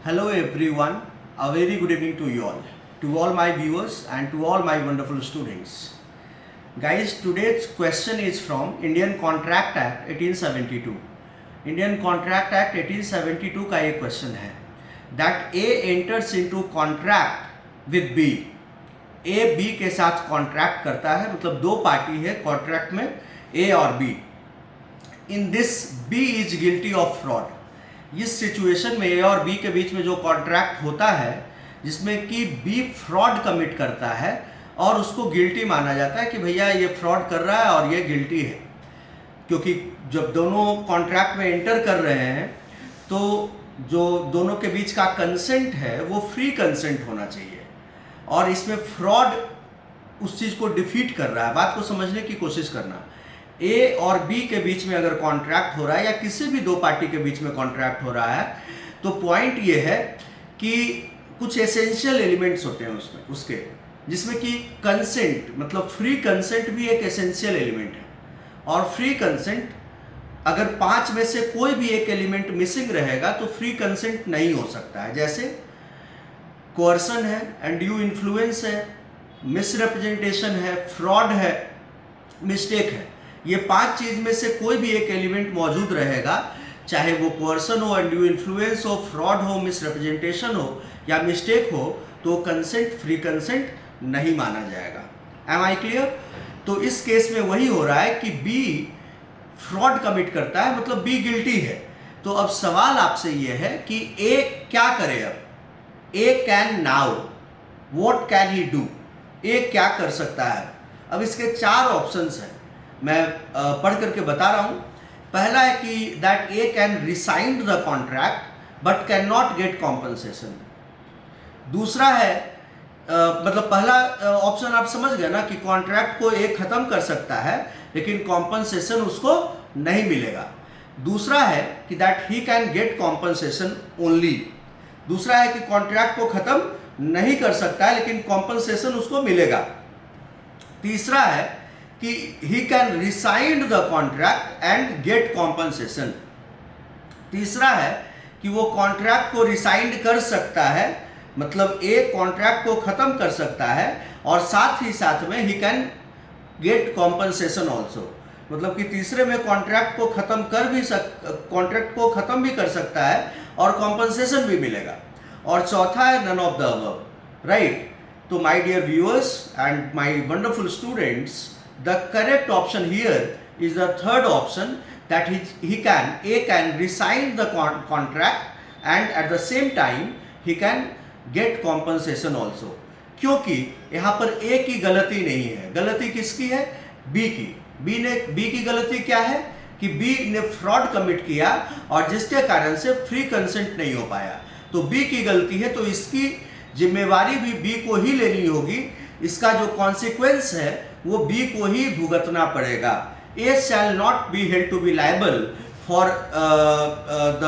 Hello everyone, a very good evening to all my viewers and to all my wonderful students. Guys, today's question is from Indian Contract Act 1872. Indian Contract Act 1872 का ये question है that A enters into contract with B. A B के साथ contract करता है, मतलब दो party है कॉन्ट्रैक्ट में A और B. In this B is guilty of fraud. इस सिचुएशन में ए और बी के बीच में जो कॉन्ट्रैक्ट होता है जिसमें कि बी फ्रॉड कमिट करता है और उसको गिल्टी माना जाता है कि भैया ये फ्रॉड कर रहा है और ये गिल्टी है, क्योंकि जब दोनों कॉन्ट्रैक्ट में एंटर कर रहे हैं तो जो दोनों के बीच का कंसेंट है वो फ्री कंसेंट होना चाहिए और इसमें फ्रॉड उस चीज़ को डिफीट कर रहा है। बात को समझने की कोशिश करना। ए और बी के बीच में अगर कॉन्ट्रैक्ट हो रहा है या किसी भी दो पार्टी के बीच में कॉन्ट्रैक्ट हो रहा है तो पॉइंट ये है कि कुछ एसेंशियल एलिमेंट्स होते हैं उसमें उसके, जिसमें कि कंसेंट मतलब फ्री कंसेंट भी एक एसेंशियल एलिमेंट है। और फ्री कंसेंट अगर पांच में से कोई भी एक एलिमेंट मिसिंग रहेगा तो फ्री कंसेंट नहीं हो सकता है। जैसे कोअर्सन है, अनड्यू इन्फ्लुएंस है, मिसरिप्रेजेंटेशन है, फ्रॉड है, मिस्टेक है। ये पांच चीज में से कोई भी एक एलिमेंट मौजूद रहेगा, चाहे वो कोअर्सन हो, अनड्यू इन्फ्लुएंस हो, फ्रॉड हो, मिसरिप्रेजेंटेशन हो या मिस्टेक हो, तो कंसेंट फ्री कंसेंट नहीं माना जाएगा। Am I clear? तो इस केस में वही हो रहा है कि बी फ्रॉड कमिट करता है, मतलब बी गिल्टी है। तो अब सवाल आपसे ये है कि ए क्या करे। अब uh can now what can he do, ए क्या कर सकता है। अब इसके चार ऑप्शंस हैं, मैं पढ़ करके बता रहा हूं। पहला है कि that A can resign the contract but can not gate compensation. दूसरा है मतलब पहला ऑप्शन आप समझ गए ना कि कॉन्ट्रैक्ट को ए खत्म कर सकता है लेकिन कॉम्पनसेशन उसको नहीं मिलेगा। दूसरा है कि that he can get compensation only. दूसरा है कि कॉन्ट्रैक्ट को खत्म नहीं कर सकता है लेकिन कॉम्पनसेशन उसको मिलेगा। तीसरा है कि he can rescind the contract and get compensation। तीसरा है कि वो कॉन्ट्रैक्ट को रिसाइंड कर सकता है, मतलब ए कॉन्ट्रैक्ट को खत्म कर सकता है और साथ ही साथ में he can get compensation also। मतलब कि तीसरे में कॉन्ट्रैक्ट को खत्म भी कर सकता है और कॉम्पनसेशन भी मिलेगा। और चौथा है none of the above, right. तो my dear viewers and my wonderful students, the correct option here is the third option, that A can resign the contract and at the same time he can get compensation also। क्योंकि यहाँ पर A की गलती नहीं है, गलती किसकी है? B की। B की गलती क्या है कि B ने फ्रॉड कमिट किया और जिसके कारण से फ्री कंसेंट नहीं हो पाया। तो B की गलती है, तो इसकी जिम्मेवारी भी B को ही लेनी होगी। इसका जो कॉन्सिक्वेंस है वो बी को ही भुगतना पड़ेगा। A shall not be held to be liable for the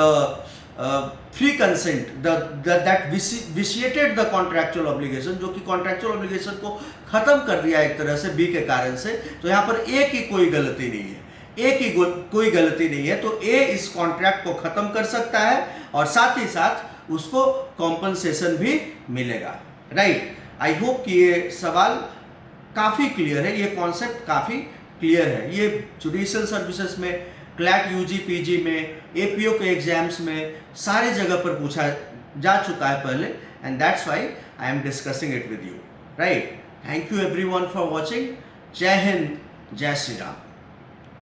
free consent that vitiated the contractual obligation, जो कि कॉन्ट्रैक्चुअल ऑब्लिगेशन को खत्म कर दिया एक तरह से बी के कारण से। तो यहाँ पर ए की कोई गलती नहीं है, ए की कोई गलती नहीं है। तो ए इस कॉन्ट्रैक्ट को खत्म कर सकता है और साथ ही साथ उसको कॉम्पनसेशन भी मिलेगा, राइट। आई होप कि ये सवाल काफ़ी क्लियर है, ये कॉन्सेप्ट काफ़ी क्लियर है। ये जुडिशियल सर्विसेज में, क्लैट यूजी पीजी में, एपीओ के एग्जाम्स में सारे जगह पर पूछा जा चुका है पहले, and that's why I am discussing it with you, right. Thank you everyone for watching. जय हिंद, जय श्री राम।